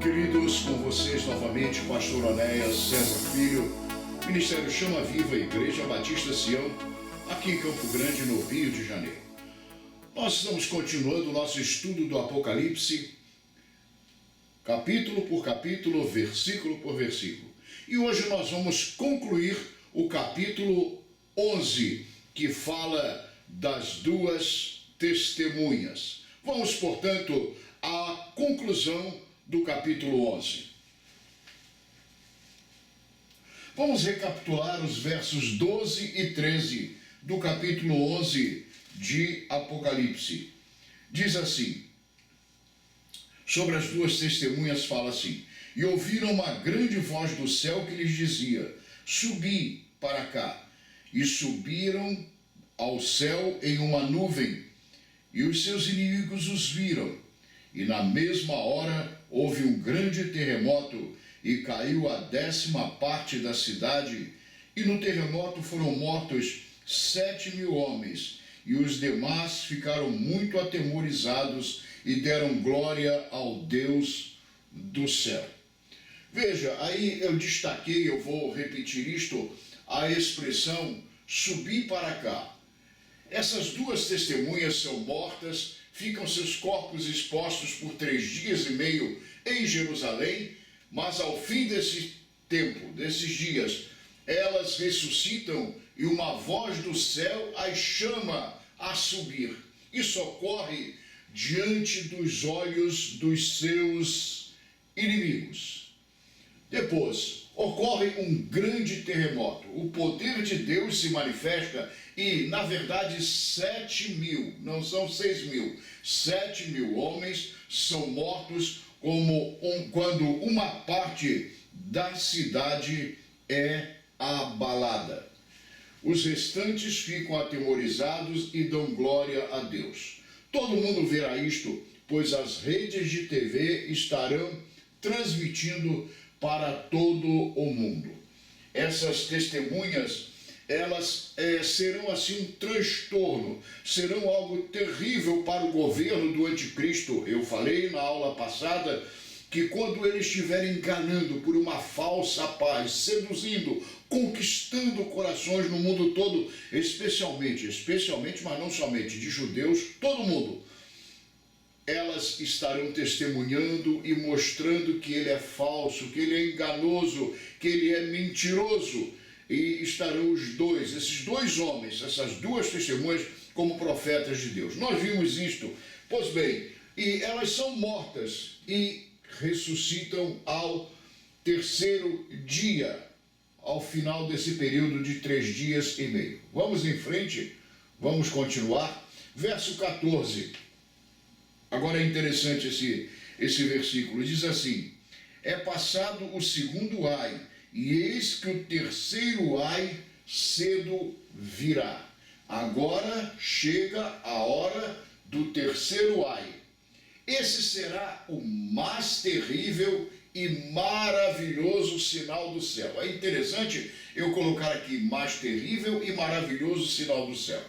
Queridos, com vocês novamente, Pastor Onéas César Filho, Ministério Chama Viva, Igreja Batista Sião, aqui em Campo Grande, no Rio de Janeiro. Nós estamos continuando o nosso estudo do Apocalipse, capítulo por capítulo, versículo por versículo. E hoje nós vamos concluir o capítulo 11, que fala das duas testemunhas. Vamos, portanto, à conclusão do capítulo 11. Vamos recapitular os versos 12 e 13 do capítulo 11 de Apocalipse. Diz assim, sobre as duas testemunhas fala assim: e ouviram uma grande voz do céu que lhes dizia: subi para cá. E subiram ao céu em uma nuvem, e os seus inimigos os viram. E na mesma hora houve um grande terremoto, e caiu a 10ª parte da cidade, e no terremoto foram mortos 7.000 homens, e os demais ficaram muito atemorizados e deram glória ao Deus do céu. Veja, aí eu destaquei, eu vou repetir isto, a expressão subir para cá. Essas duas testemunhas são mortas, ficam seus corpos expostos por 3 dias e meio em Jerusalém, mas ao fim desse tempo, desses dias, elas ressuscitam e uma voz do céu as chama a subir. Isso ocorre diante dos olhos dos seus inimigos. Depois, ocorre um grande terremoto. O poder de Deus se manifesta e, na verdade, 7.000, não são 6.000, 7.000 homens são mortos quando uma parte da cidade é abalada. Os restantes ficam atemorizados e dão glória a Deus. Todo mundo verá isto, pois as redes de TV estarão transmitindo para todo o mundo. Essas testemunhas, elas serão assim um transtorno, serão algo terrível para o governo do anticristo. Eu falei na aula passada que quando ele estiver enganando por uma falsa paz, seduzindo, conquistando corações no mundo todo, especialmente, mas não somente de judeus, todo mundo, elas estarão testemunhando e mostrando que ele é falso, que ele é enganoso, que ele é mentiroso. E estarão esses dois homens, essas duas testemunhas, como profetas de Deus. Nós vimos isto. Pois bem, e elas são mortas e ressuscitam ao 3º dia, ao final desse período de 3 dias e meio. Vamos em frente, vamos continuar. Verso 14. Agora é interessante esse versículo. Diz assim: é passado o 2º ai, e eis que o 3º ai cedo virá. Agora chega a hora do 3º ai. Esse será o mais terrível e maravilhoso sinal do céu. É interessante eu colocar aqui mais terrível e maravilhoso sinal do céu.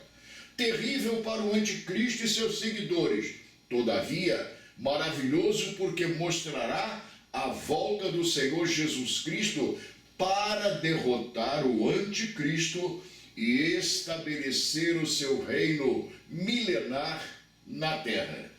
Terrível para o anticristo e seus seguidores. Todavia, maravilhoso porque mostrará a volta do Senhor Jesus Cristo para derrotar o anticristo e estabelecer o seu reino milenar na terra.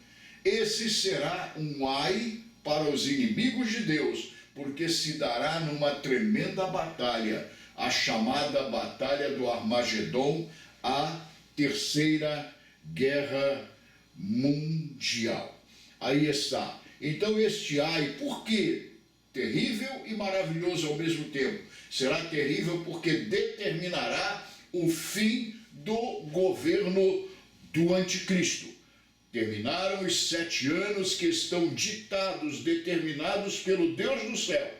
Esse será um ai para os inimigos de Deus, porque se dará numa tremenda batalha, a chamada Batalha do Armagedon, a 3ª Guerra Mundial. Aí está. Então este ai, por quê? Terrível e maravilhoso ao mesmo tempo. Será terrível porque determinará o fim do governo do anticristo. Terminaram os 7 anos que estão ditados, determinados pelo Deus do céu.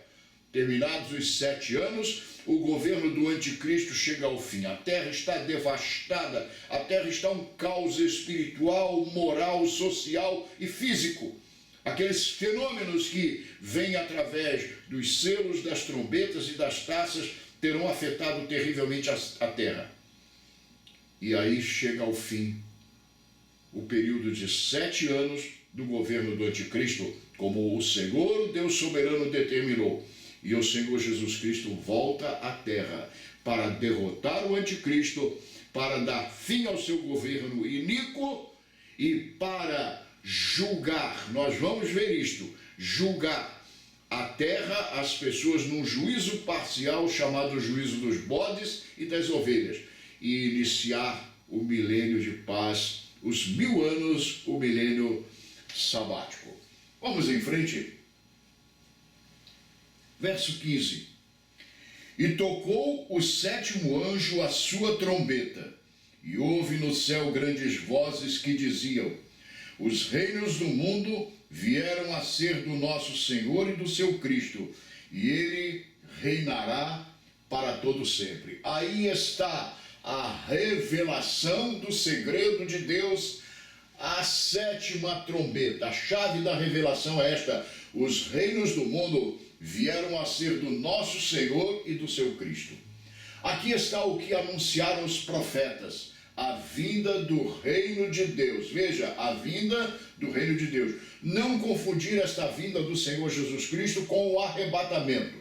Terminados os 7 anos, o governo do anticristo chega ao fim. A terra está devastada, a terra está um caos espiritual, moral, social e físico. Aqueles fenômenos que vêm através dos selos, das trombetas e das taças terão afetado terrivelmente a terra. E aí chega ao fim o período de 7 anos do governo do anticristo, como o Senhor, o Deus soberano, determinou. E o Senhor Jesus Cristo volta à terra para derrotar o anticristo, para dar fim ao seu governo iníquo e para julgar, nós vamos ver isto, julgar a terra, as pessoas num juízo parcial chamado juízo dos bodes e das ovelhas, e iniciar o milênio de paz, os 1000 anos, o milênio sabático. Vamos em frente. Verso 15. E tocou o 7º anjo a sua trombeta, e houve no céu grandes vozes que diziam: os reinos do mundo vieram a ser do nosso Senhor e do seu Cristo, e ele reinará para todo sempre. Aí está a revelação do segredo de Deus, a 7ª trombeta. A chave da revelação é esta: os reinos do mundo vieram a ser do nosso Senhor e do seu Cristo. Aqui está o que anunciaram os profetas: a vinda do reino de Deus. Veja, a vinda do reino de Deus. Não confundir esta vinda do Senhor Jesus Cristo com o arrebatamento.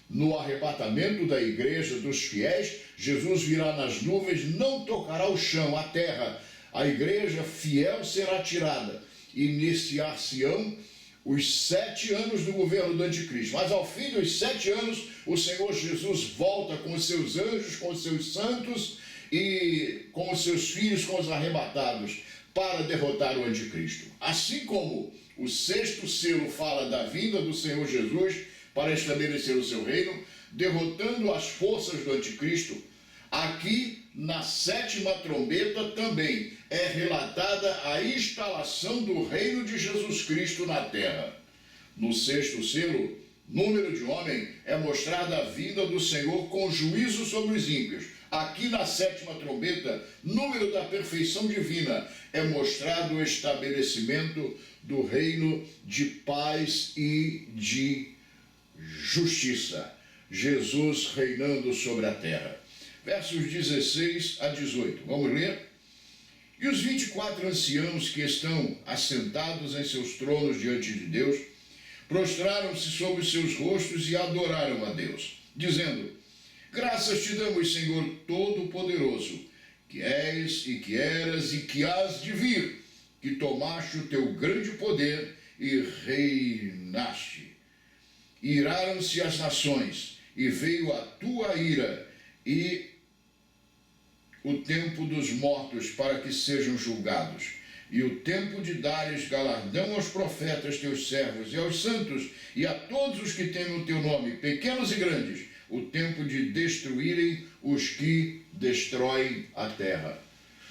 No arrebatamento da igreja, dos fiéis, Jesus virá nas nuvens, não tocará o chão, a terra. A igreja fiel será tirada. Iniciar-se-ão os 7 anos do governo do anticristo. Mas ao fim dos 7 anos, o Senhor Jesus volta com os seus anjos, com os seus santos e com os seus filhos, com os arrebatados, para derrotar o anticristo. Assim como o 6º selo fala da vinda do Senhor Jesus para estabelecer o seu reino, derrotando as forças do anticristo, aqui na 7ª trombeta também é relatada a instalação do reino de Jesus Cristo na terra. No 6º selo, número de homem, é mostrada a vinda do Senhor com juízo sobre os ímpios. Aqui na 7ª trombeta, número da perfeição divina, é mostrado o estabelecimento do reino de paz e de justiça. Jesus reinando sobre a terra. Versos 16 a 18. Vamos ler? E os 24 anciãos que estão assentados em seus tronos diante de Deus, prostraram-se sobre os seus rostos e adoraram a Deus, dizendo: graças te damos, Senhor Todo-Poderoso, que és e que eras e que hás de vir, que tomaste o teu grande poder e reinaste. Iraram-se as nações, e veio a tua ira, e o tempo dos mortos para que sejam julgados, e o tempo de dares galardão aos profetas teus servos e aos santos, e a todos os que temem o teu nome, pequenos e grandes, o tempo de destruírem os que destroem a terra.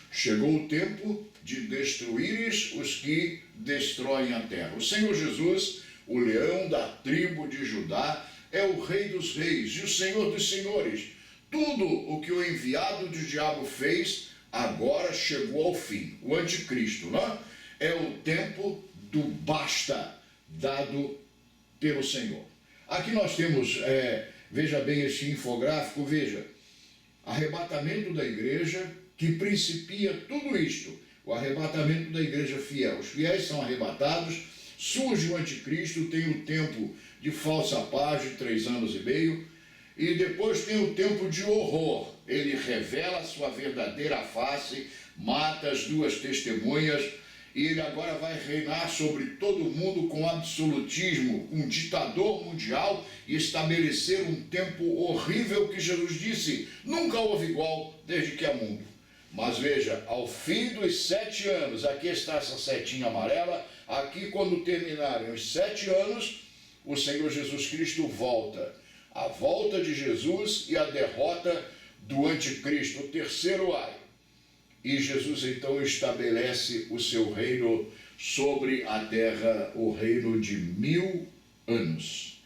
Chegou o tempo de destruíres os que destroem a terra. O Senhor Jesus, o leão da tribo de Judá, é o Rei dos reis e o Senhor dos senhores. Tudo o que o enviado do diabo fez, agora chegou ao fim. O anticristo, não? É o tempo do basta dado pelo Senhor. Aqui nós temos, veja bem este infográfico, veja, arrebatamento da igreja, que principia tudo isto, o arrebatamento da igreja fiel. Os fiéis são arrebatados, surge o anticristo, tem o tempo de falsa paz de 3 anos e meio, e depois tem o tempo de horror. Ele revela a sua verdadeira face, mata as 2 testemunhas, e ele agora vai reinar sobre todo mundo com absolutismo, um ditador mundial, e estabelecer um tempo horrível que Jesus disse, nunca houve igual desde que há mundo. Mas veja, ao fim dos 7 anos, aqui está essa setinha amarela, aqui quando terminarem os 7 anos, o Senhor Jesus Cristo volta. A volta de Jesus e a derrota do anticristo, o terceiro ai. E Jesus então estabelece o seu reino sobre a terra, o reino de 1000 anos.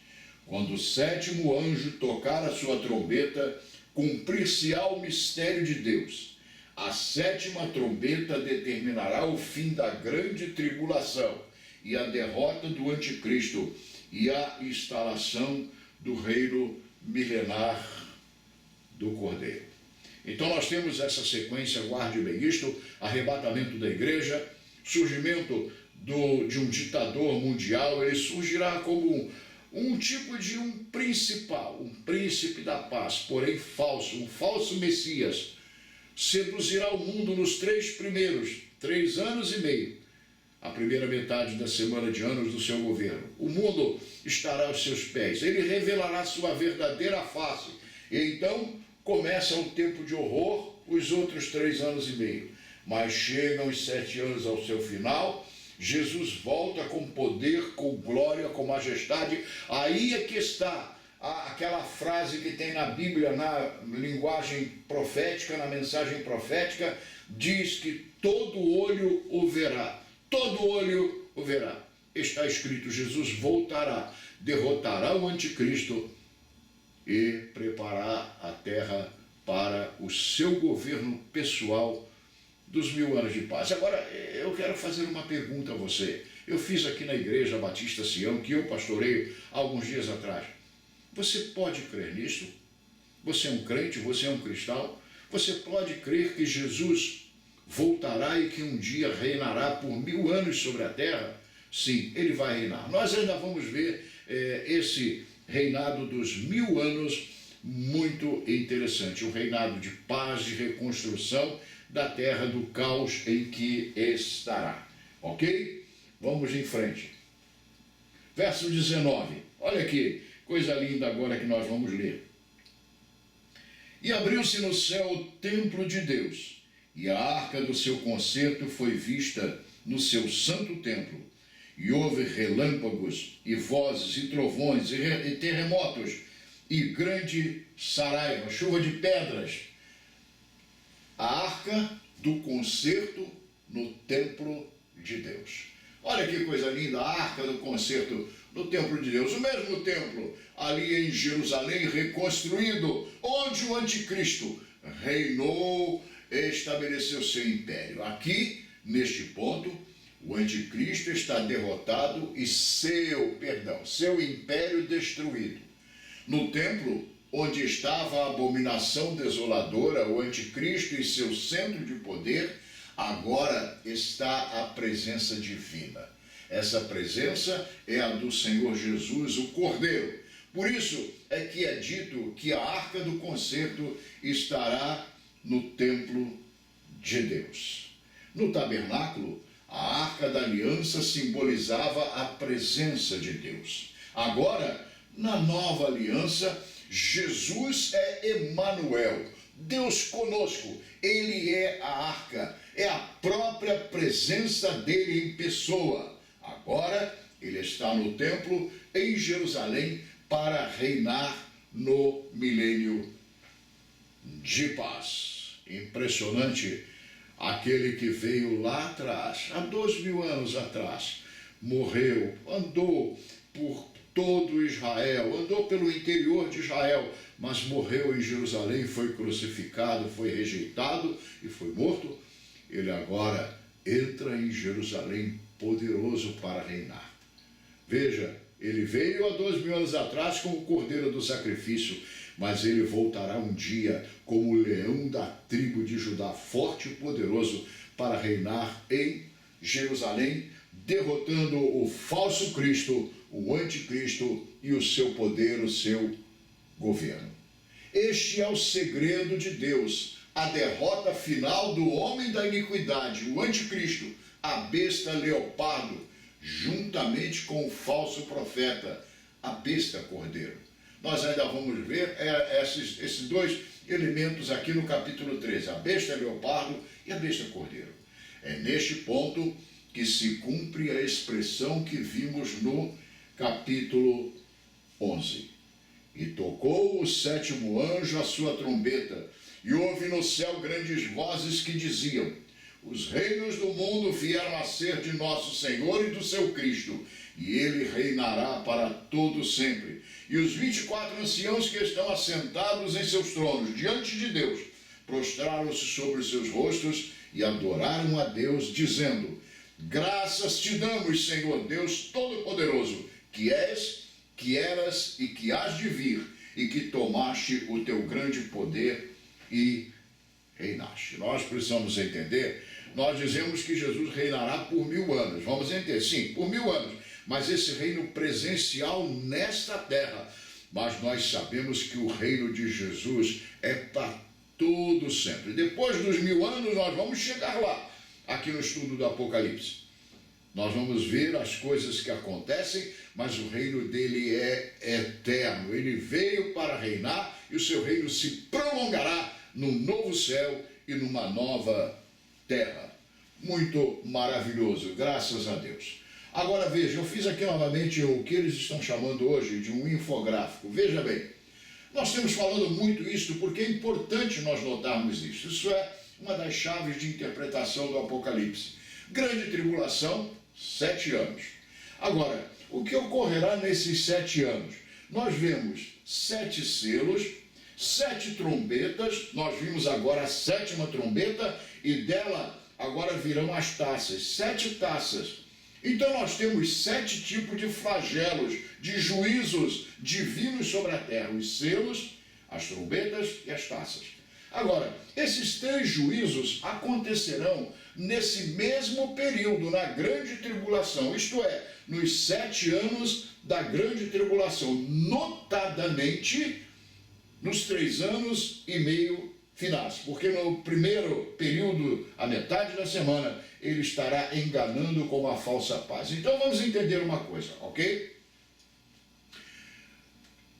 Quando o 7º anjo tocar a sua trombeta, cumprir-se-á o mistério de Deus. A 7ª trombeta determinará o fim da grande tribulação e a derrota do anticristo e a instalação do reino milenar do Cordeiro. Então nós temos essa sequência, guarde bem isto: arrebatamento da igreja, surgimento de um ditador mundial. Ele surgirá como um tipo de um principal, um príncipe da paz, porém falso, um falso Messias. Seduzirá o mundo nos 3 anos e meio, a primeira metade da semana de anos do seu governo. O mundo estará aos seus pés, ele revelará sua verdadeira face, e então começa um tempo de horror, os outros 3 anos e meio. Mas chegam os 7 anos ao seu final, Jesus volta com poder, com glória, com majestade. Aí é que está aquela frase que tem na Bíblia, na linguagem profética, na mensagem profética, diz que todo olho o verá. Todo olho o verá. Está escrito: Jesus voltará, derrotará o anticristo e preparar a terra para o seu governo pessoal dos 1000 anos de paz. Agora, eu quero fazer uma pergunta a você. Eu fiz aqui na Igreja Batista Sião, que eu pastoreio alguns dias atrás. Você pode crer nisso? Você é um crente? Você é um cristão? Você pode crer que Jesus voltará e que um dia reinará por 1000 anos sobre a terra? Sim, ele vai reinar. Nós ainda vamos ver esse reinado dos 1000 anos muito interessante. Um reinado de paz, de reconstrução da terra do caos em que estará. Ok? Vamos em frente. Verso 19. Olha aqui, coisa linda agora que nós vamos ler. E abriu-se no céu o templo de Deus, e a arca do seu concerto foi vista no seu santo templo. E houve relâmpagos, e vozes, e trovões, e terremotos, e grande saraiva, chuva de pedras. A arca do concerto no templo de Deus. Olha que coisa linda, a arca do concerto no templo de Deus. O mesmo templo ali em Jerusalém, reconstruído, onde o anticristo reinou, estabeleceu seu império. Aqui, neste ponto, o anticristo está derrotado e seu império destruído. No templo, onde estava a abominação desoladora, o anticristo e seu centro de poder, agora está a presença divina. Essa presença é a do Senhor Jesus, o Cordeiro. Por isso é que é dito que a arca do concerto estará no templo de Deus. No tabernáculo, a arca da aliança simbolizava a presença de Deus. Agora, na nova aliança, Jesus é Emanuel, Deus conosco. Ele é a arca, é a própria presença dele em pessoa. Agora, ele está no templo em Jerusalém para reinar no milênio de paz. Impressionante, aquele que veio lá atrás, há 2000 anos atrás, morreu, andou por todo Israel, andou pelo interior de Israel, mas morreu em Jerusalém, foi crucificado, foi rejeitado e foi morto. Ele agora entra em Jerusalém poderoso para reinar. Veja, ele veio há 2000 anos atrás como o cordeiro do sacrifício, mas ele voltará um dia como o leão da tribo de Judá, forte e poderoso, para reinar em Jerusalém, derrotando o falso Cristo, o anticristo e o seu poder, o seu governo. Este é o segredo de Deus, a derrota final do homem da iniquidade, o anticristo, a besta leopardo, juntamente com o falso profeta, a besta cordeiro. Nós ainda vamos ver esses dois elementos aqui no capítulo 13, a besta leopardo e a besta cordeiro. É neste ponto que se cumpre a expressão que vimos no capítulo 11. E tocou o 7º anjo a sua trombeta, e houve no céu grandes vozes que diziam: os reinos do mundo vieram a ser de nosso Senhor e do seu Cristo, e ele reinará para todo sempre. E os 24 anciãos que estão assentados em seus tronos diante de Deus prostraram-se sobre os seus rostos e adoraram a Deus, dizendo: graças te damos, Senhor Deus Todo-Poderoso, que és, que eras e que hás de vir, e que tomaste o teu grande poder e reinaste. Nós precisamos entender, nós dizemos que Jesus reinará por 1000 anos. Vamos entender, sim, por 1000 anos. Mas esse reino presencial nesta terra. Mas nós sabemos que o reino de Jesus é para todo sempre. Depois dos 1000 anos nós vamos chegar lá, aqui no estudo do Apocalipse. Nós vamos ver as coisas que acontecem, mas o reino dele é eterno. Ele veio para reinar e o seu reino se prolongará num novo céu e numa nova terra. Muito maravilhoso, graças a Deus. Agora veja, eu fiz aqui novamente o que eles estão chamando hoje de um infográfico. Veja bem, nós temos falando muito isso porque é importante nós notarmos isso. Isso é uma das chaves de interpretação do Apocalipse. Grande tribulação, 7 anos. Agora, o que ocorrerá nesses 7 anos? Nós vemos 7 selos, 7 trombetas, nós vimos agora a 7ª trombeta e dela agora virão as taças, 7 taças. Então nós temos 7 tipos de flagelos, de juízos divinos sobre a terra, os selos, as trombetas e as taças. Agora, esses 3 juízos acontecerão nesse mesmo período, na grande tribulação, isto é, nos 7 anos da grande tribulação, notadamente nos 3 anos e meio finais, porque no primeiro período, a metade da semana, ele estará enganando com uma falsa paz. Então vamos entender uma coisa, ok?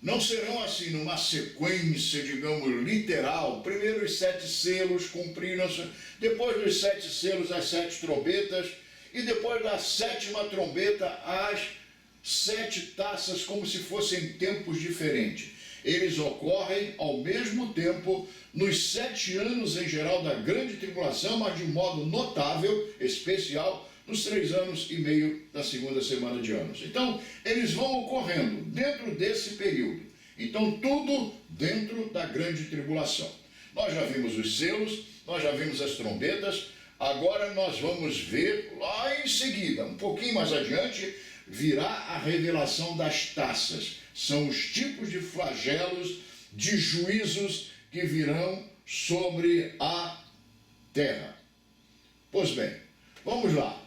Não serão assim numa sequência, digamos, literal. Primeiro os 7 selos cumpriram-se, depois dos 7 selos as 7 trombetas, e depois da 7ª trombeta as 7 taças, como se fossem tempos diferentes. Eles ocorrem ao mesmo tempo nos 7 anos em geral da grande tribulação, mas de um modo notável, especial, nos 3 anos e meio da segunda semana de anos. Então, eles vão ocorrendo dentro desse período. Então, tudo dentro da grande tribulação. Nós já vimos os selos, nós já vimos as trombetas, agora nós vamos ver lá em seguida, um pouquinho mais adiante, virá a revelação das taças. São os tipos de flagelos, de juízos que virão sobre a terra. Pois bem, vamos lá.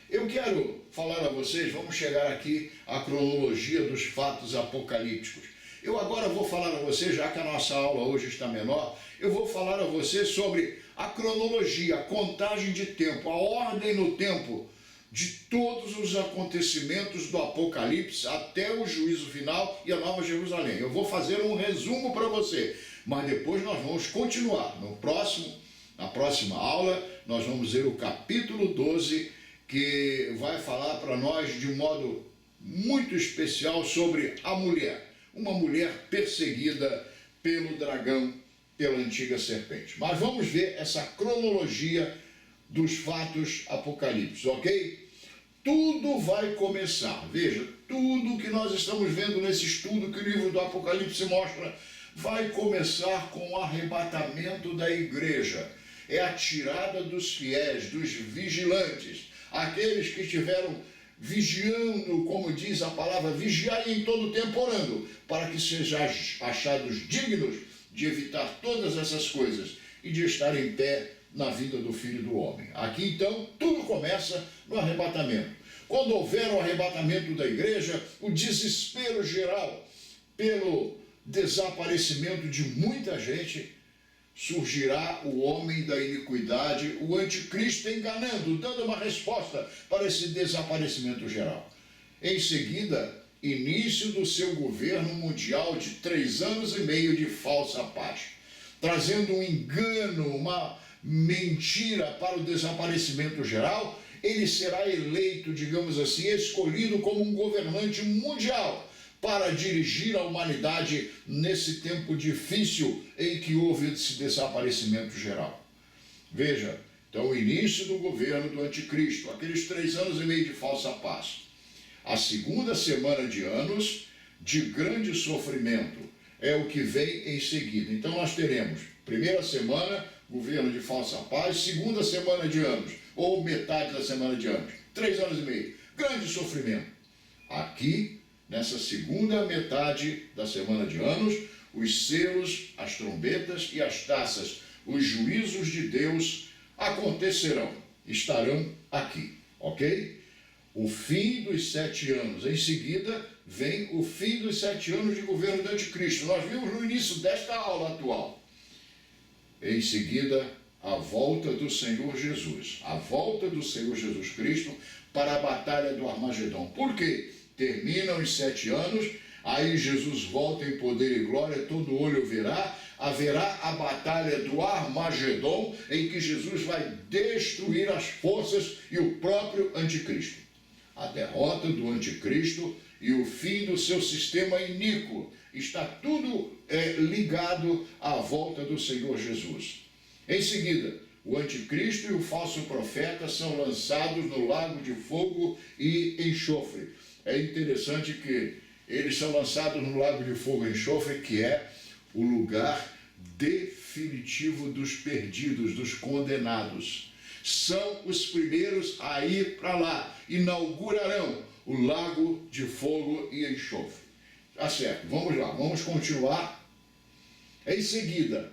Eu quero falar a vocês, vamos chegar aqui à cronologia dos fatos apocalípticos. Eu agora vou falar a vocês, já que a nossa aula hoje está menor, eu vou falar a vocês sobre a cronologia, a contagem de tempo, a ordem no tempo de todos os acontecimentos do Apocalipse até o juízo final e a Nova Jerusalém. Eu vou fazer um resumo para você, mas depois nós vamos continuar. Na próxima aula, nós vamos ver o capítulo 12, que vai falar para nós de um modo muito especial sobre a mulher. Uma mulher perseguida pelo dragão, pela antiga serpente. Mas vamos ver essa cronologia dos fatos apocalípticos, ok? Tudo vai começar, veja, tudo que nós estamos vendo nesse estudo que o livro do Apocalipse mostra, vai começar com o arrebatamento da igreja. É a tirada dos fiéis, dos vigilantes, aqueles que estiveram vigiando, como diz a palavra, vigiai em todo o tempo orando, para que sejam achados dignos de evitar todas essas coisas e de estar em pé na vida do Filho do Homem. Aqui então tudo começa no arrebatamento. Quando houver o arrebatamento da igreja, o desespero geral pelo desaparecimento de muita gente, surgirá o homem da iniquidade, o anticristo enganando, dando uma resposta para esse desaparecimento geral. Em seguida, início do seu governo mundial de 3 anos e meio de falsa paz, trazendo um engano, uma mentira para o desaparecimento geral. Ele será eleito, digamos assim, escolhido como um governante mundial para dirigir a humanidade nesse tempo difícil em que houve esse desaparecimento geral. Veja, então o início do governo do anticristo, aqueles 3 anos e meio de falsa paz. A segunda semana de anos de grande sofrimento é o que vem em seguida. Então nós teremos, primeira semana, governo de falsa paz, segunda semana de anos, ou metade da semana de anos, 3 anos e meio, grande sofrimento. Aqui, nessa segunda metade da semana de anos, os selos, as trombetas e as taças os juízos de Deus acontecerão, estarão aqui, ok? O fim dos 7 anos, em seguida vem o fim dos 7 anos de governo do anticristo. Nós vimos no início desta aula atual. Em seguida, a volta do Senhor Jesus, a volta do Senhor Jesus Cristo para a batalha do Armagedon. Por quê? Terminam os 7 anos, aí Jesus volta em poder e glória, todo olho verá, haverá a batalha do Armagedon, em que Jesus vai destruir as forças e o próprio anticristo. A derrota do anticristo e o fim do seu sistema iníquo, está tudo ligado à volta do Senhor Jesus. Em seguida, o anticristo e o falso profeta são lançados no lago de fogo e enxofre. É interessante que eles são lançados no lago de fogo e enxofre, que é o lugar definitivo dos perdidos, dos condenados. São os primeiros a ir para lá, inaugurarão o lago de fogo e enxofre. Tá certo, vamos lá, vamos continuar. Em seguida,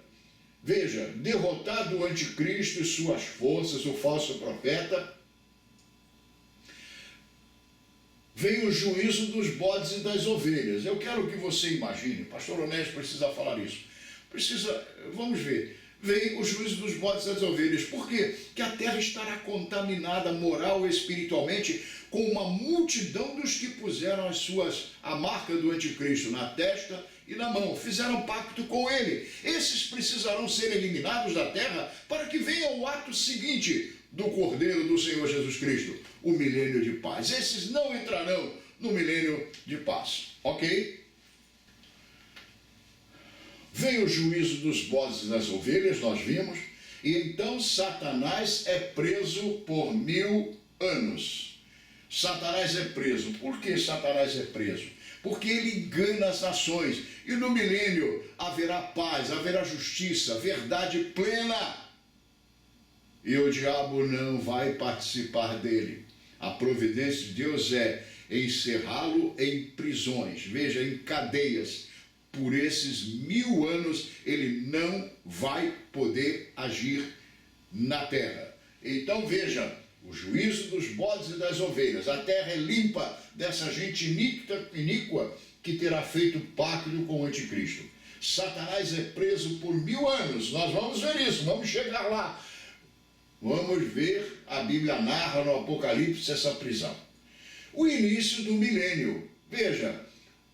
veja, derrotado o anticristo e suas forças, o falso profeta, vem o juízo dos bodes e das ovelhas. Eu quero que você imagine, pastor Onésio precisa falar isso. Vamos ver. Vem o juízo dos bodes e das ovelhas. Por quê? Que a terra estará contaminada moral e espiritualmente com uma multidão dos que puseram a marca do anticristo na testa e na mão. Fizeram pacto com ele. Esses precisarão ser eliminados da terra para que venha o ato seguinte do Cordeiro do Senhor Jesus Cristo, o milênio de paz. Esses não entrarão no milênio de paz. Ok? Vem o juízo dos bodes e das ovelhas, nós vimos, e então Satanás é preso por 1000 anos. Satanás é preso. Por que Satanás é preso? Porque ele engana as nações. E no milênio haverá paz, haverá justiça, verdade plena. E o diabo não vai participar dele. A providência de Deus é encerrá-lo em prisões, veja, em cadeias. Por esses 1000 anos ele não vai poder agir na terra. Então veja, o juízo dos bodes e das ovelhas. A terra é limpa dessa gente iníqua que terá feito pacto com o anticristo. Satanás é preso por 1000 anos. Nós vamos ver isso, vamos chegar lá. Vamos ver, a Bíblia narra no Apocalipse essa prisão. O início do milênio. Veja,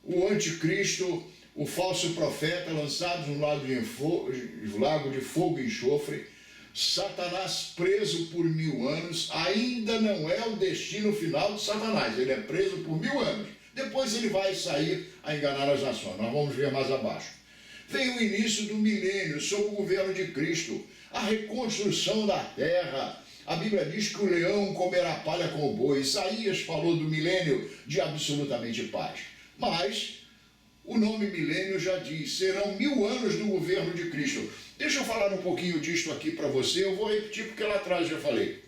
o anticristo, o falso profeta lançados no lago de fogo e enxofre, Satanás preso por 1000 anos, ainda não é o destino final de Satanás, ele é preso por 1000 anos. Depois ele vai sair a enganar as nações, nós vamos ver mais abaixo. Vem o início do milênio, sob o governo de Cristo, a reconstrução da terra. A Bíblia diz que o leão comerá palha com o boi. Isaías falou do milênio de absolutamente paz. Mas o nome milênio já diz, serão 1000 anos do governo de Cristo. Deixa eu falar um pouquinho disto aqui para você, eu vou repetir porque lá atrás já falei.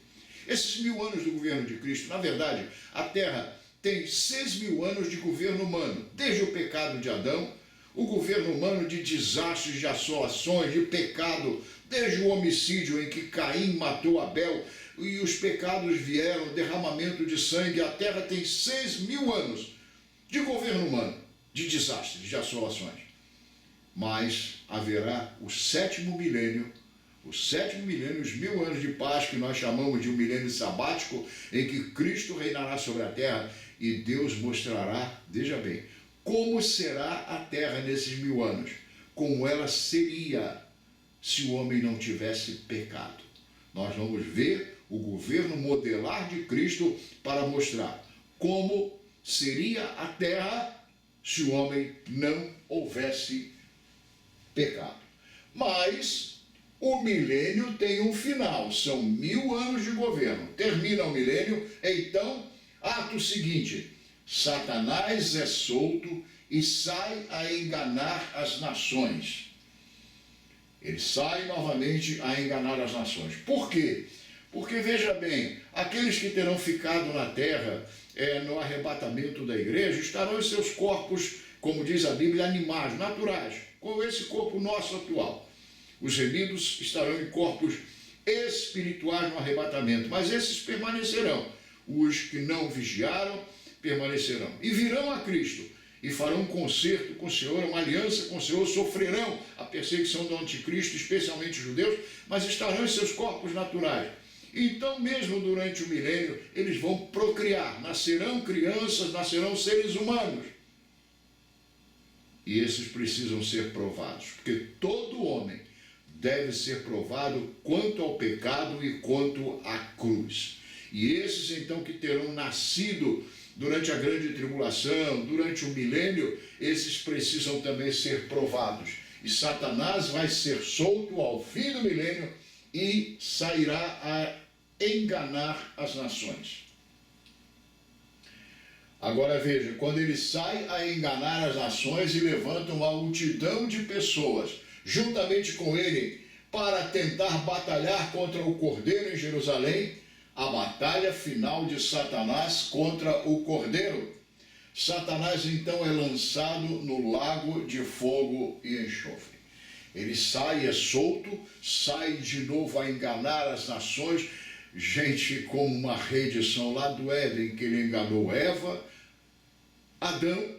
Esses 1000 anos do governo de Cristo, na verdade, a terra tem 6000 anos de governo humano, desde o pecado de Adão, o governo humano de desastres, de assolações, de pecado, desde o homicídio em que Caim matou Abel e os pecados vieram, derramamento de sangue, a terra tem 6000 anos de governo humano, de desastres, de assolações. Mas haverá o 7º milênio, os 1000 anos de paz, que nós chamamos de um milênio sabático, em que Cristo reinará sobre a terra e Deus mostrará, veja bem, como será a terra nesses 1000 anos, como ela seria se o homem não tivesse pecado. Nós vamos ver o governo modelar de Cristo para mostrar como seria a terra se o homem não houvesse pecado. Mas o milênio tem um final, são 1000 anos de governo. Termina o milênio, então, ato seguinte, Satanás é solto e sai a enganar as nações. Ele sai novamente a enganar as nações. Por quê? Porque, veja bem, aqueles que terão ficado na terra no arrebatamento da igreja estarão em seus corpos, como diz a Bíblia, animais, naturais, com esse corpo nosso atual. Os remidos estarão em corpos espirituais no arrebatamento, mas esses permanecerão. Os que não vigiaram permanecerão. E virão a Cristo e farão um concerto com o Senhor, uma aliança com o Senhor, sofrerão a perseguição do anticristo, especialmente os judeus, mas estarão em seus corpos naturais. Então, mesmo durante o milênio, eles vão procriar, nascerão crianças, nascerão seres humanos. E esses precisam ser provados, porque todo homem deve ser provado quanto ao pecado e quanto à cruz. E esses, então, que terão nascido durante a grande tribulação, durante o milênio, esses precisam também ser provados. E Satanás vai ser solto ao fim do milênio e sairá a enganar as nações. Agora veja, quando ele sai a enganar as nações e levanta uma multidão de pessoas juntamente com ele para tentar batalhar contra o Cordeiro em Jerusalém, a batalha final de Satanás contra o Cordeiro. Satanás então é lançado no lago de fogo e enxofre. Ele sai, é solto, sai de novo a enganar as nações, gente, como uma reedição lá do Éden, que ele enganou Eva, Adão,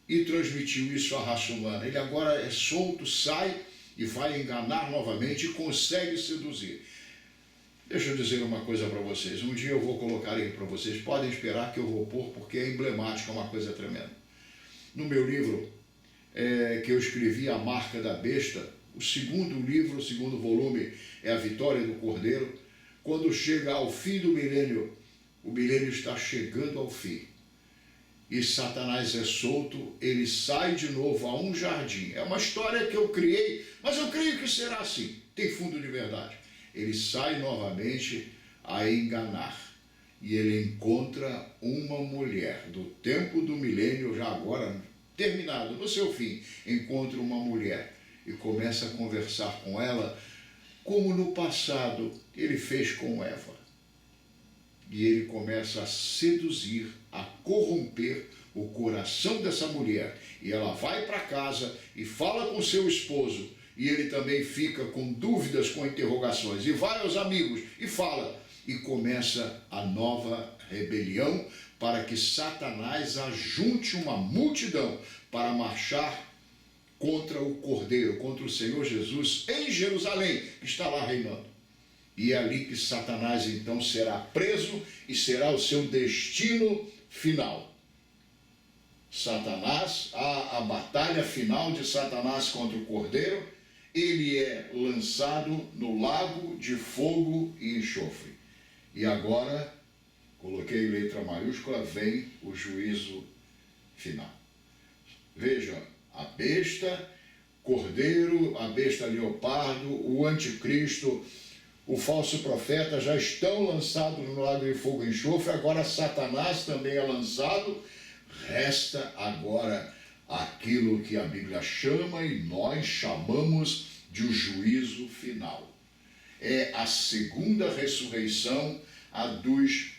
e transmitiu isso à raça humana. Ele agora é solto, sai e vai enganar novamente e consegue seduzir. Deixa eu dizer uma coisa para vocês. Um dia eu vou colocar aí para vocês. Podem esperar que eu vou pôr, porque é emblemático, é uma coisa tremenda. No meu livro, que eu escrevi, A Marca da Besta, o segundo livro, o segundo volume, é A Vitória do Cordeiro. Quando chega ao fim do milênio, o milênio está chegando ao fim. E Satanás é solto, ele sai de novo a um jardim. É uma história que eu criei, mas eu creio que será assim. Tem fundo de verdade. Ele sai novamente a enganar. E ele encontra uma mulher do tempo do milênio, já agora terminado, no seu fim. Encontra uma mulher e começa a conversar com ela, como no passado ele fez com Eva. E ele começa a seduzir, a corromper o coração dessa mulher. E ela vai para casa e fala com seu esposo. E ele também fica com dúvidas, com interrogações. E vai aos amigos e fala. E começa a nova rebelião para que Satanás ajunte uma multidão para marchar contra o Cordeiro, contra o Senhor Jesus em Jerusalém, que está lá reinando. E é ali que Satanás então será preso e será o seu destino final. Satanás, a batalha final de Satanás contra o Cordeiro, ele é lançado no lago de fogo e enxofre. E agora, coloquei letra maiúscula, vem o juízo final. Veja, a besta, cordeiro, a besta leopardo, o anticristo, o falso profeta já estão lançados no lago de fogo e enxofre, agora Satanás também é lançado. Resta agora aquilo que a Bíblia chama e nós chamamos de o juízo final. É a segunda ressurreição, a dos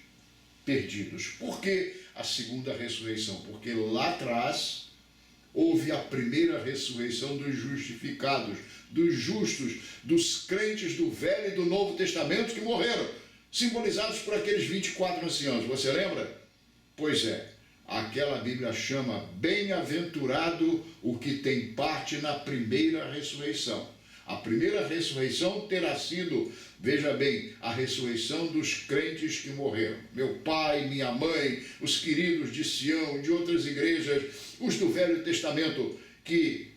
perdidos. Por que a segunda ressurreição? Porque lá atrás houve a primeira ressurreição dos justificados, dos justos, dos crentes do Velho e do Novo Testamento que morreram, simbolizados por aqueles 24 anciãos. Você lembra? Pois é, aquela Bíblia chama bem-aventurado o que tem parte na primeira ressurreição. A primeira ressurreição terá sido, veja bem, a ressurreição dos crentes que morreram. Meu pai, minha mãe, os queridos de Sião, de outras igrejas, os do Velho Testamento, que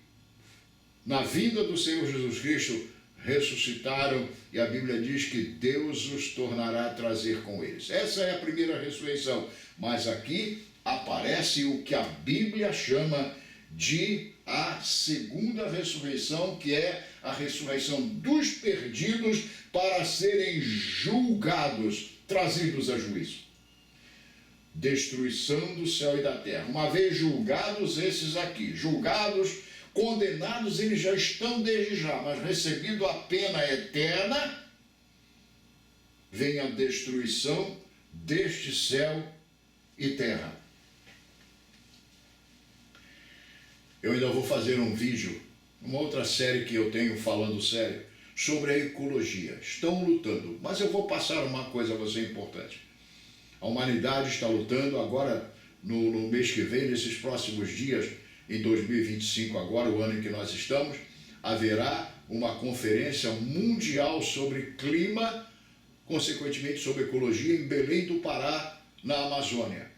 na vinda do Senhor Jesus Cristo ressuscitaram, e a Bíblia diz que Deus os tornará a trazer com eles. Essa é a primeira ressurreição, mas aqui aparece o que a Bíblia chama de a segunda ressurreição, que é a ressurreição dos perdidos para serem julgados, trazidos a juízo. Destruição do céu e da terra. Uma vez julgados esses aqui, julgados, condenados, eles já estão desde já, mas recebido a pena eterna, vem a destruição deste céu e terra. Eu ainda vou fazer um vídeo uma outra série que eu tenho falando sério, sobre a ecologia. Estão lutando, mas eu vou passar uma coisa a você importante. A humanidade está lutando agora, no mês que vem, nesses próximos dias, em 2025, agora, o ano em que nós estamos, haverá uma conferência mundial sobre clima, consequentemente sobre ecologia, em Belém do Pará, na Amazônia.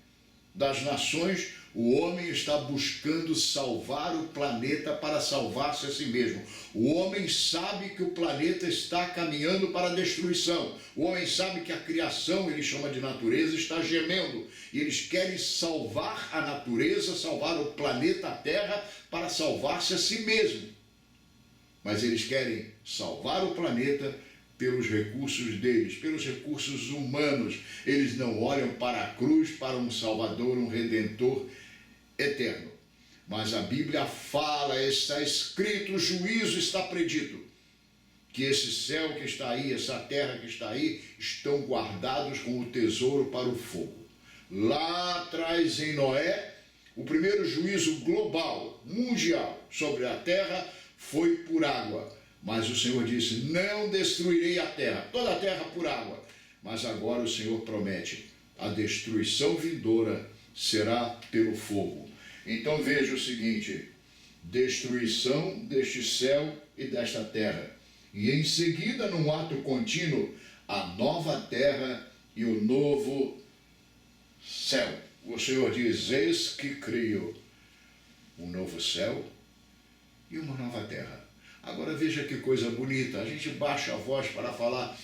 Das nações, o homem está buscando salvar o planeta para salvar-se a si mesmo. O homem sabe que o planeta está caminhando para a destruição. O homem sabe que a criação, ele chama de natureza, está gemendo. E eles querem salvar a natureza, salvar o planeta Terra para salvar-se a si mesmo. Mas eles querem salvar o planeta pelos recursos deles, pelos recursos humanos. Eles não olham para a cruz, para um Salvador, um Redentor eterno. Mas a Bíblia fala, está escrito, o juízo está predito, que esse céu que está aí, essa terra que está aí, estão guardados com o tesouro para o fogo. Lá atrás em Noé, o primeiro juízo global, mundial, sobre a terra foi por água. Mas o Senhor disse, não destruirei a terra, toda a terra por água. Mas agora o Senhor promete, a destruição vindoura será pelo fogo. Então veja o seguinte, destruição deste céu e desta terra. E em seguida, num ato contínuo, a nova terra e o novo céu. O Senhor diz, eis que crio um novo céu e uma nova terra. Agora veja que coisa bonita, a gente baixa a voz para falar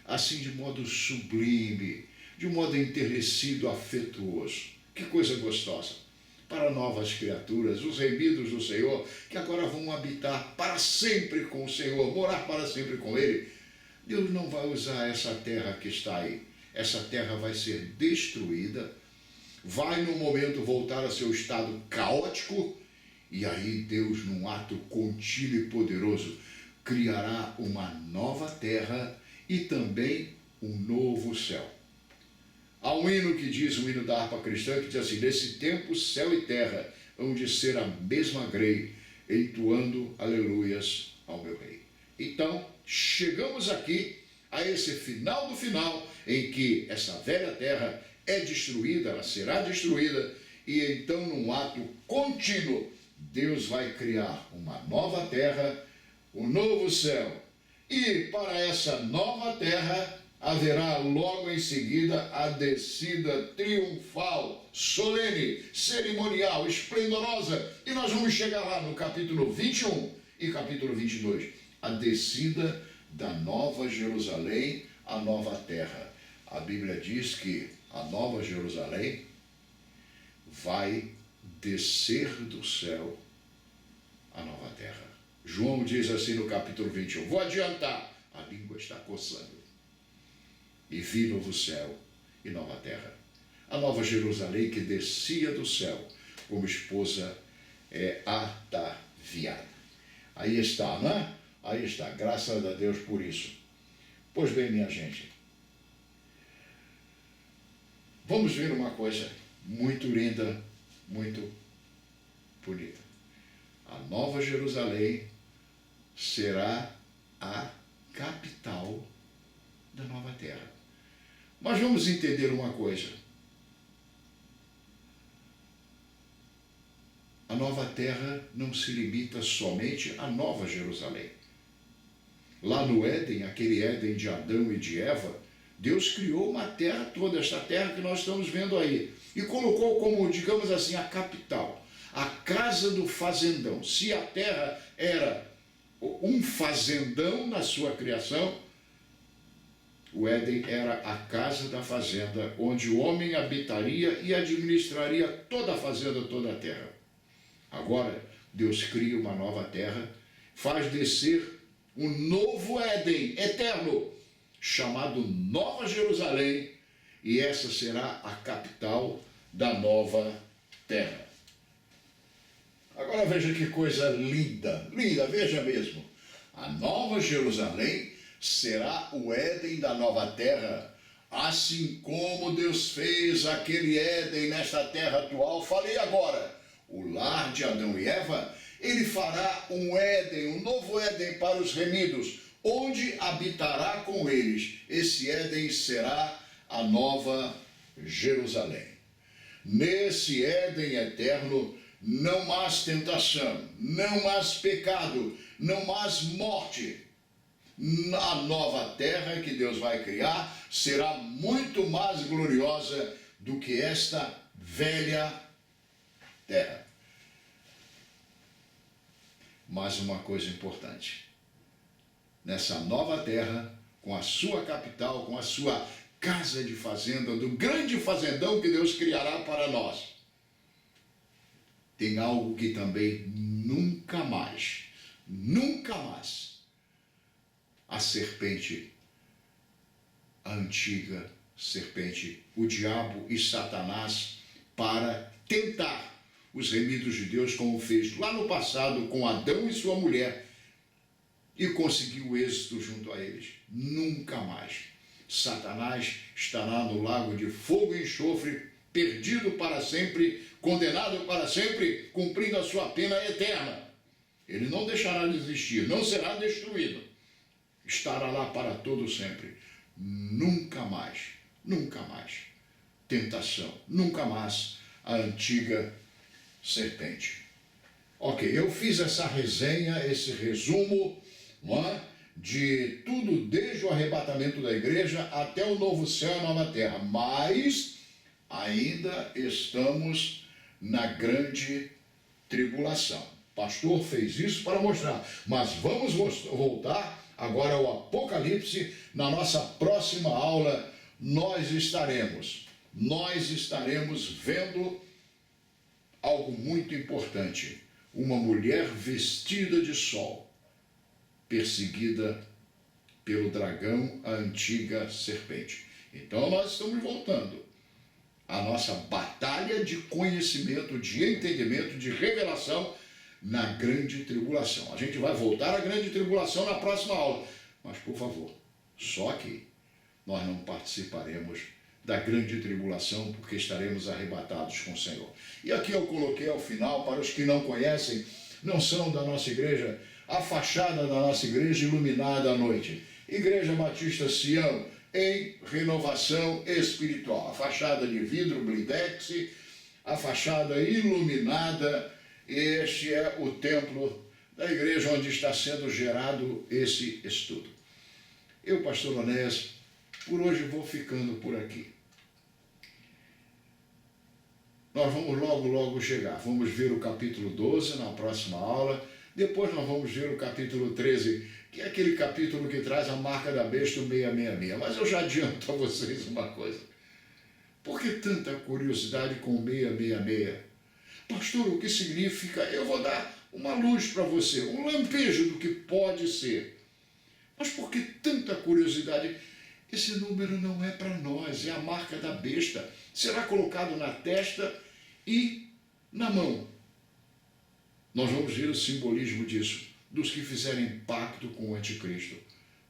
assim de modo sublime, de modo enternecido, afetuoso. Que coisa gostosa. Para novas criaturas, os remidos do Senhor, que agora vão habitar para sempre com o Senhor, morar para sempre com Ele. Deus não vai usar essa terra que está aí. Essa terra vai ser destruída, vai no momento voltar a seu estado caótico, e aí Deus, num ato contínuo e poderoso, criará uma nova terra e também um novo céu. Há um hino que diz, um hino da harpa cristã, que diz assim, nesse tempo céu e terra hão de ser a mesma grei, entoando aleluias ao meu rei. Então, chegamos aqui a esse final do final, em que essa velha terra é destruída, ela será destruída, e então, num ato contínuo, Deus vai criar uma nova terra, um novo céu. E para essa nova terra haverá logo em seguida a descida triunfal, solene, cerimonial, esplendorosa. E nós vamos chegar lá no capítulo 21 e capítulo 22. A descida da nova Jerusalém, a nova terra. A Bíblia diz que a nova Jerusalém vai descer do céu a nova terra. João diz assim no capítulo 21, vou adiantar, a língua está coçando. E vi novo céu e nova terra. A nova Jerusalém que descia do céu como esposa ataviada. Aí está, não é? Aí está, graças a Deus por isso. Pois bem, minha gente, vamos ver uma coisa muito linda, muito bonita. A nova Jerusalém será a capital da nova terra. Mas vamos entender uma coisa. A nova terra não se limita somente à nova Jerusalém. Lá no Éden, aquele Éden de Adão e de Eva, Deus criou uma terra toda, esta terra que nós estamos vendo aí, e colocou como, digamos assim, a capital, a casa do fazendão. Se a terra era um fazendão na sua criação, o Éden era a casa da fazenda, onde o homem habitaria e administraria toda a fazenda, toda a terra. Agora, Deus cria uma nova terra, faz descer um novo Éden eterno, chamado Nova Jerusalém, e essa será a capital da nova terra. Agora veja que coisa linda, linda, veja mesmo. A nova Jerusalém será o Éden da nova terra, assim como Deus fez aquele Éden nesta terra atual. Falei agora, o lar de Adão e Eva Ele fará um Éden, um novo Éden para os remidos, onde habitará com eles. Esse Éden será a nova Jerusalém. Nesse Éden eterno, não mais tentação, não mais pecado, não mais morte. A nova terra que Deus vai criar será muito mais gloriosa do que esta velha terra. Mas uma coisa importante: nessa nova terra, com a sua capital, com a sua casa de fazenda, do grande fazendão que Deus criará para nós, tem algo que também nunca mais a serpente, a antiga serpente, o diabo e Satanás, para tentar os remidos de Deus, como fez lá no passado com Adão e sua mulher, e conseguiu êxito junto a eles. Nunca mais. Satanás estará no lago de fogo e enxofre, perdido para sempre, condenado para sempre, cumprindo a sua pena eterna. Ele não deixará de existir, não será destruído. Estará lá para todo sempre. Nunca mais tentação, nunca mais a antiga serpente. Ok, eu fiz essa resenha, esse resumo, não é? De tudo desde o arrebatamento da igreja até o novo céu e a nova terra, mas ainda estamos na grande tribulação. O pastor fez isso para mostrar, mas vamos voltar agora ao Apocalipse. Na nossa próxima aula nós estaremos vendo algo muito importante: uma mulher vestida de sol, perseguida pelo dragão, a antiga serpente. Então nós estamos voltando à nossa batalha de conhecimento, de entendimento, de revelação na grande tribulação. A gente vai voltar à grande tribulação na próxima aula, mas por favor, só que nós não participaremos da grande tribulação, porque estaremos arrebatados com o Senhor. E aqui eu coloquei ao final, para os que não conhecem, não são da nossa igreja, a fachada da nossa igreja iluminada à noite. Igreja Batista Sião, em renovação espiritual. A fachada de vidro blindex, a fachada iluminada. Este é o templo da igreja onde está sendo gerado esse estudo. Eu, pastor Onéas, por hoje vou ficando por aqui. Nós vamos logo chegar. Vamos ver o capítulo 12 na próxima aula. Depois nós vamos ver o capítulo 13, que é aquele capítulo que traz a marca da besta, o 666. Mas eu já adianto a vocês uma coisa. Por que tanta curiosidade com o 666? Pastor, o que significa? Eu vou dar uma luz para você, um lampejo do que pode ser. Mas por que tanta curiosidade? Esse número não é para nós, é a marca da besta. Será colocado na testa e na mão. Nós vamos ver o simbolismo disso, dos que fizerem pacto com o anticristo.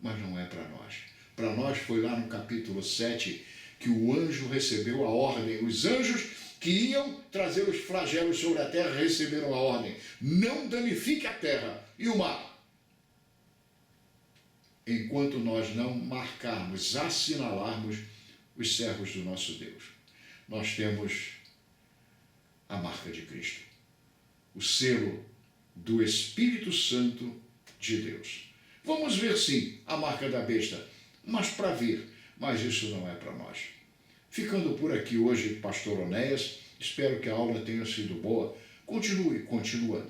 Mas não é para nós. Para nós foi lá no capítulo 7 que o anjo recebeu a ordem. Os anjos que iam trazer os flagelos sobre a terra receberam a ordem: não danifique a terra e o mar, enquanto nós não marcarmos, assinalarmos os servos do nosso Deus. Nós temos a marca de Cristo, o selo do Espírito Santo de Deus. Vamos ver sim a marca da besta, mas para ver, mas isso não é para nós. Ficando por aqui hoje, pastor Onéas, espero que a aula tenha sido boa. Continua.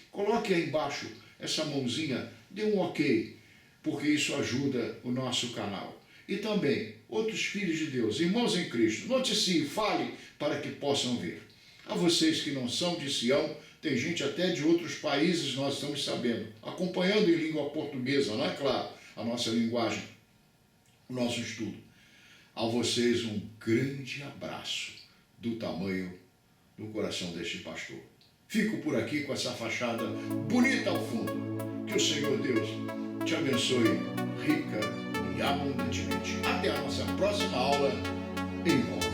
Coloque aí embaixo essa mãozinha, dê um ok, porque isso ajuda o nosso canal. E também, outros filhos de Deus, irmãos em Cristo, noticie, fale para que possam ver. A vocês que não são de Sião, tem gente até de outros países, nós estamos sabendo, acompanhando em língua portuguesa, não é claro, a nossa linguagem, o nosso estudo. A vocês um grande abraço do tamanho do coração deste pastor. Fico por aqui com essa fachada bonita ao fundo. Que o Senhor Deus te abençoe rica e abundantemente. Até a nossa próxima aula, em nome